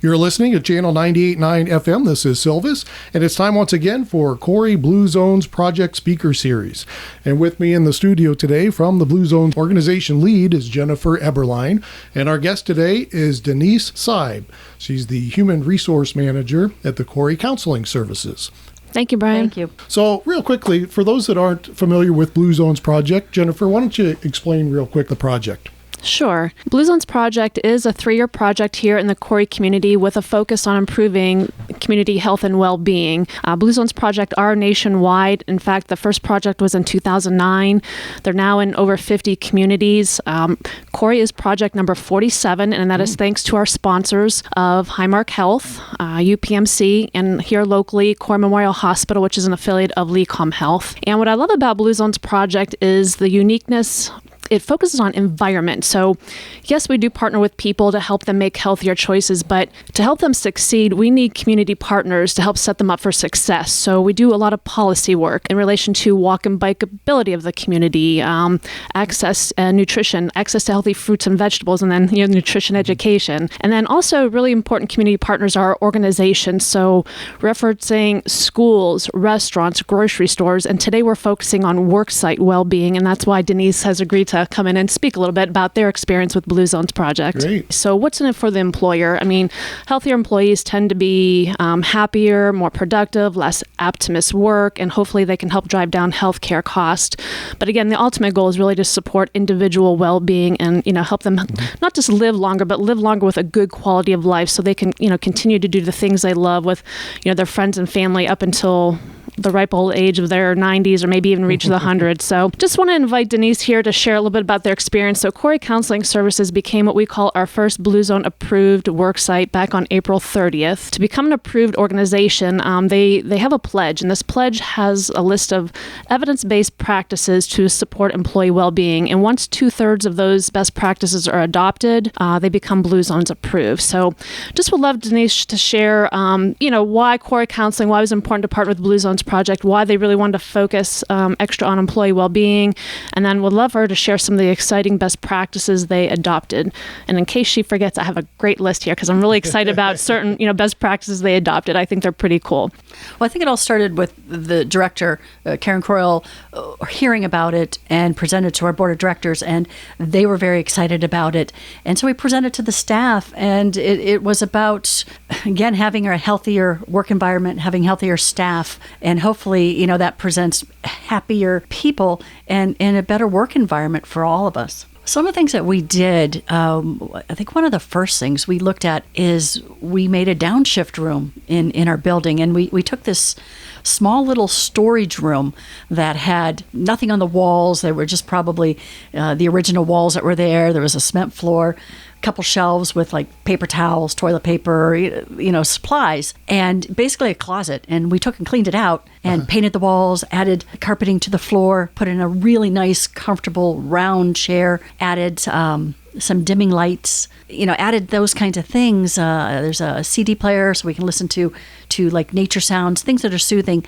You're listening to Channel 98.9 FM. This is Silvis, and it's time once again for Corry Blue Zones Project Speaker Series. And with me in the studio today from the Blue Zones organization lead is Jennifer Eberlein, and our guest today is Denise Steib. She's the Human Resource Manager at the Corry Counseling Services. Thank you, Brian. Thank you. So real quickly, for those that aren't familiar with Blue Zones Project, Jennifer, why don't you explain real quick the project? Sure. Blue Zones Project is a 3-year project here in the Corry community with a focus on improving community health and well-being. Blue Zones Project are nationwide. In fact, the first project was in 2009. They're now in over 50 communities. Corry is project number 47, and that is thanks to our sponsors of Highmark Health, UPMC, and here locally, Corry Memorial Hospital, which is an affiliate of Lecom Health. And what I love about Blue Zones Project is the uniqueness. It focuses on environment. So yes, we do partner with people to help them make healthier choices, but to help them succeed, we need community partners to help set them up for success. So we do a lot of policy work in relation to walk and bike ability of the community, access and nutrition, access to healthy fruits and vegetables, and then nutrition education. And then also really important community partners are organizations. So referencing schools, restaurants, grocery stores, and today we're focusing on worksite well-being, and that's why Denise has agreed to come in and speak a little bit about their experience with Blue Zones Project. Great. So what's in it for the employer? I mean, healthier employees tend to be happier, more productive, less apt to miss work, and hopefully they can help drive down healthcare costs. But again, the ultimate goal is really to support individual well-being and help them not just live longer, but live longer with a good quality of life, so they can continue to do the things they love with their friends and family up until the ripe old age of their 90s or maybe even reach the 100s. So just want to invite Denise here to share a little bit about their experience. So Corry Counseling Services became what we call our first Blue Zone approved worksite back on April 30th. To become an approved organization, they have a pledge, and this pledge has a list of evidence-based practices to support employee well-being. And once 2/3 of those best practices are adopted, they become Blue Zones approved. So just would love Denise to share, why Corry Counseling, why it was important to partner with Blue Zones Project, why they really wanted to focus extra on employee well-being, and then would love her to share some of the exciting best practices they adopted. And in case she forgets, I have a great list here because I'm really excited about certain best practices they adopted. I think they're pretty cool. Well, I think it all started with the director, Karen Corry, hearing about it and presented to our board of directors, and they were very excited about it. And so we presented to the staff, and it was about, again, having a healthier work environment, having healthier staff, and hopefully, that presents happier people and a better work environment for all of us. Some of the things that we did, I think one of the first things we looked at is we made a downshift room in our building, and we took this small little storage room that had nothing on the walls. They were just probably the original walls that were there. There was a cement floor, couple shelves with like paper towels, toilet paper, supplies, and basically a closet. And we took and cleaned it out and painted the walls, added carpeting to the floor, put in a really nice, comfortable round chair, added some dimming lights, added those kinds of things. There's a CD player so we can listen to like nature sounds, things that are soothing.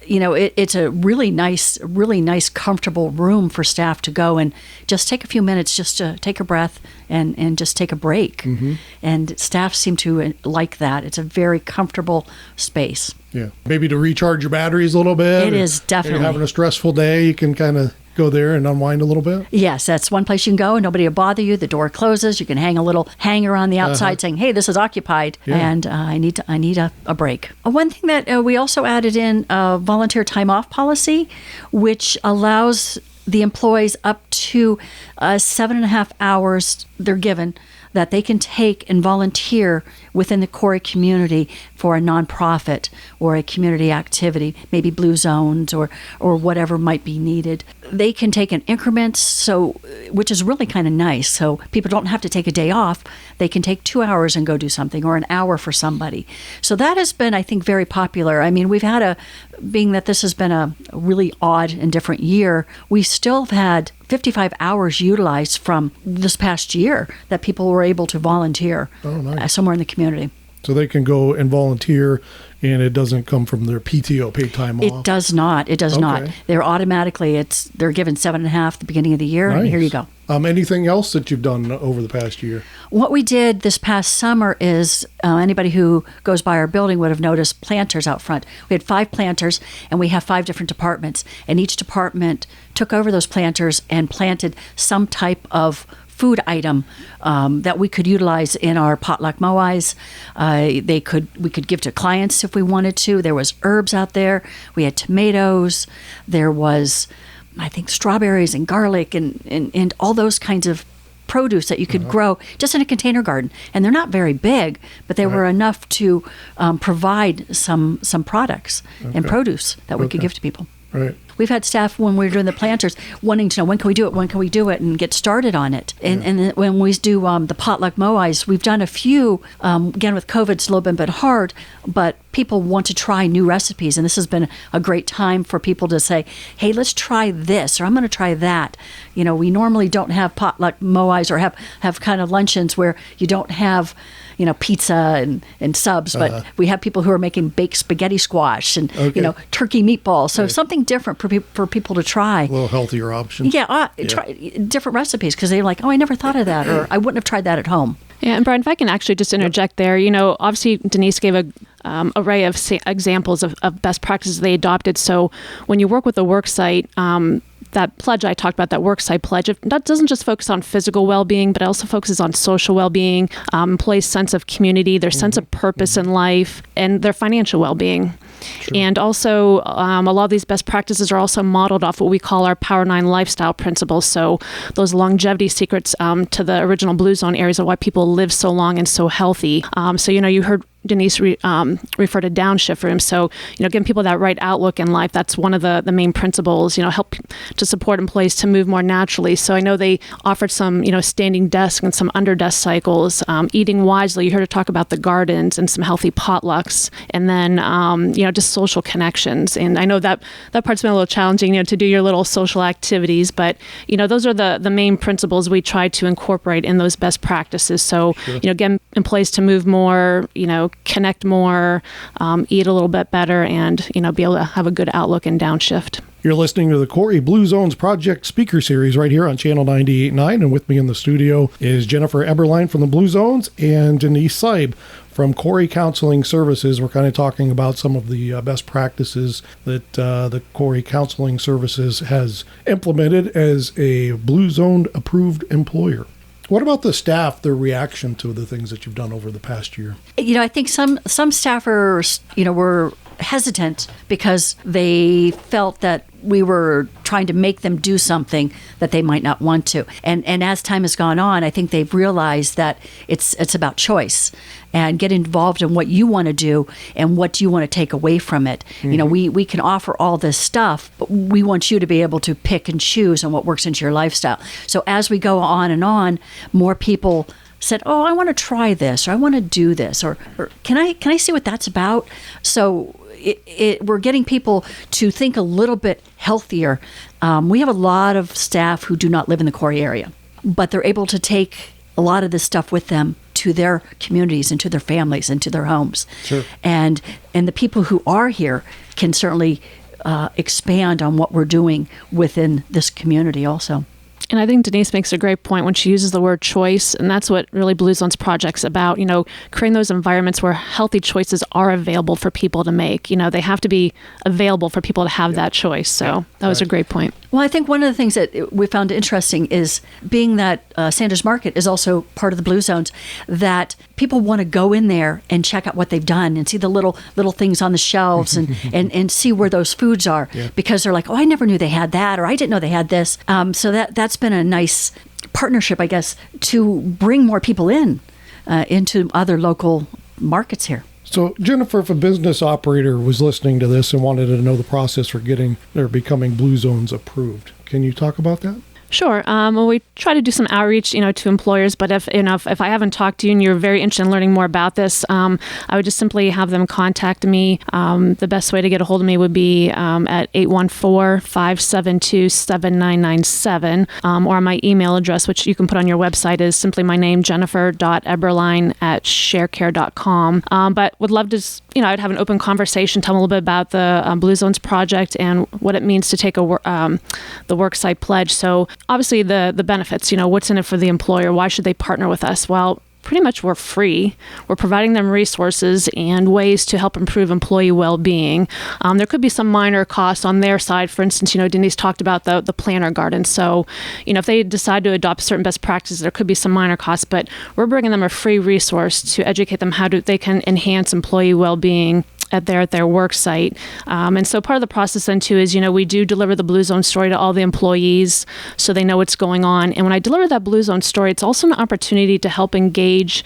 It's a really nice, comfortable room for staff to go and just take a few minutes just to take a breath and just take a break. Mm-hmm. And staff seem to like that. It's a very comfortable space. Yeah. Maybe to recharge your batteries a little bit. It is definitely. If you're having a stressful day, you can kind of go there and unwind a little bit? Yes, that's one place you can go and nobody will bother you. The door closes. You can hang a little hanger on the outside saying, hey, this is occupied and I need a break. One thing that we also added in a volunteer time off policy, which allows the employees up to 7.5 hours they're given that they can take and volunteer within the Corry community for a nonprofit or a community activity, maybe Blue Zones or whatever might be needed. They can take in increments, which is really kind of nice. So people don't have to take a day off. They can take 2 hours and go do something, or an hour for somebody. So that has been, I think, very popular. I mean, we've had being that this has been a really odd and different year, we still have had 55 hours utilized from this past year that people were able to volunteer somewhere in the community. So they can go and volunteer, and it doesn't come from their PTO, paid time off? It does not. It does not. They're automatically, they're given 7.5 at the beginning of the year, and here you go. Anything else that you've done over the past year? What we did this past summer is anybody who goes by our building would have noticed planters out front. We had 5 planters, and we have 5 different departments, and each department took over those planters and planted some type of food item that we could utilize in our potluck moais. We could give to clients if we wanted to. There was herbs out there. We had tomatoes. There was, I think, strawberries and garlic and all those kinds of produce that you could grow just in a container garden. And they're not very big, but they were enough to provide some products and produce that we could give to people. Right. We've had staff when we were doing the planters wanting to know, when can we do it, and get started on it. And when we do the potluck moais, we've done a few. Again, with COVID, it's a little bit hard, but people want to try new recipes. And this has been a great time for people to say, hey, let's try this, or I'm going to try that. You know, we normally don't have potluck moais or have kind of luncheons where you don't have, you know, pizza and subs, but we have people who are making baked spaghetti squash and, you know, turkey meatballs. So something different for people to try. A little healthier options. Try different recipes, because they're like, oh, I never thought of that, or I wouldn't have tried that at home. Yeah, and Brian, if I can actually just interject there, you know, obviously Denise gave a array of examples of best practices they adopted. So when you work with a work site, that pledge I talked about, that worksite pledge, that doesn't just focus on physical well-being, but it also focuses on social well-being, employees' sense of community, their sense of purpose in life, and their financial well-being. Sure. And also, a lot of these best practices are also modeled off what we call our Power 9 lifestyle principles. So those longevity secrets to the original Blue Zone areas of why people live so long and so healthy. So, you know, you heard Denise refer to downshift rooms. So, you know, giving people that right outlook in life, that's one of the main principles, you know, help to support employees to move more naturally. So I know they offered some, you know, standing desk and some under desk cycles, eating wisely. You heard her talk about the gardens and some healthy potlucks, and then, you know, just social connections. And I know that part's been a little challenging, you know, to do your little social activities, but, you know, those are the main principles we try to incorporate in those best practices. So, you know, get employees to move more, you know, connect more, eat a little bit better, and, you know, be able to have a good outlook and downshift. You're listening to the Corry Blue Zones Project Speaker Series right here on Channel 98.9, and with me in the studio is Jennifer Eberlein from the Blue Zones and Denise Steib from Corry Counseling Services. We're kind of talking about some of the best practices that the Corry Counseling Services has implemented as a Blue Zone approved employer. What about the staff, their reaction to the things that you've done over the past year? You know, I think some staffers, you know, were hesitant because they felt that we were trying to make them do something that they might not want to. And as time has gone on, I think they've realized that it's about choice and get involved in what you want to do and what you want to take away from it. Mm-hmm. You know, we can offer all this stuff, but we want you to be able to pick and choose on what works into your lifestyle. So as we go on, more people said, oh, I want to try this, or I want to do this, or can I see what that's about? So we're getting people to think a little bit healthier. We have a lot of staff who do not live in the Corry area, but they're able to take a lot of this stuff with them to their communities and to their families and to their homes. Sure. And the people who are here can certainly expand on what we're doing within this community also. And I think Denise makes a great point when she uses the word choice, and that's what really Blue Zones Project's about, you know, creating those environments where healthy choices are available for people to make. You know, they have to be available for people to have that choice. So that was a great point. Well, I think one of the things that we found interesting is being that Sanders Market is also part of the Blue Zones, that people want to go in there and check out what they've done and see the little things on the shelves and see where those foods are, because they're like, oh, I never knew they had that, or I didn't know they had this. So that's been a nice partnership, I guess, to bring more people into other local markets here. So, Jennifer, if a business operator was listening to this and wanted to know the process for getting or becoming Blue Zones approved, can you talk about that? Sure. Well, we try to do some outreach, to employers. But if I haven't talked to you and you're very interested in learning more about this, I would just simply have them contact me. The best way to get a hold of me would be at 814-572-7997, or my email address, which you can put on your website, is simply my name, jennifer.eberlein@sharecare.com. But would love to, I'd have an open conversation, tell them a little bit about the Blue Zones project and what it means to take the worksite pledge. So obviously the benefits, what's in it for the employer? Why should they partner with us? Well, pretty much we're free. We're providing them resources and ways to help improve employee well-being. There could be some minor costs on their side. For instance, Denise talked about the planner garden. So, if they decide to adopt certain best practices, there could be some minor costs, but we're bringing them a free resource to educate them how they can enhance employee well-being at their work site. And so part of the process then too is, we do deliver the Blue Zone story to all the employees so they know what's going on. And when I deliver that Blue Zone story, it's also an opportunity to help engage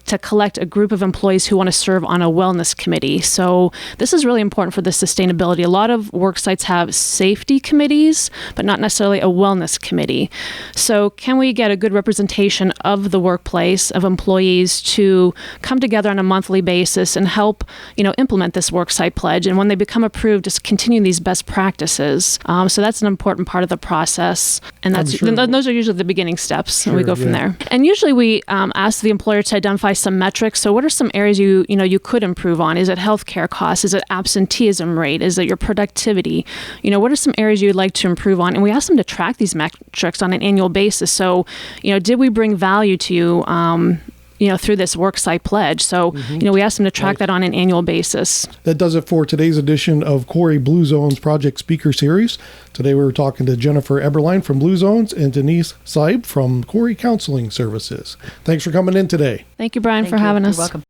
to collect a group of employees who want to serve on a wellness committee. So this is really important for the sustainability. A lot of work sites have safety committees, but not necessarily a wellness committee. So can we get a good representation of the workplace, of employees, to come together on a monthly basis and help, implement this worksite pledge? And when they become approved, just continue these best practices. So that's an important part of the process. And those are usually the beginning steps, and we go from there. And usually we ask the employer to identify some metrics. So what are some areas you could improve on? Is it healthcare costs? Is it absenteeism rate? Is it your productivity? What are some areas you'd like to improve on? And we ask them to track these metrics on an annual basis. So, did we bring value to you, through this worksite pledge? So, we ask them to track that on an annual basis. That does it for today's edition of Corry Blue Zones Project Speaker Series. Today we were talking to Jennifer Eberlein from Blue Zones and Denise Steib from Corry Counseling Services. Thanks for coming in today. Thank you, Brian, for having us. You're welcome.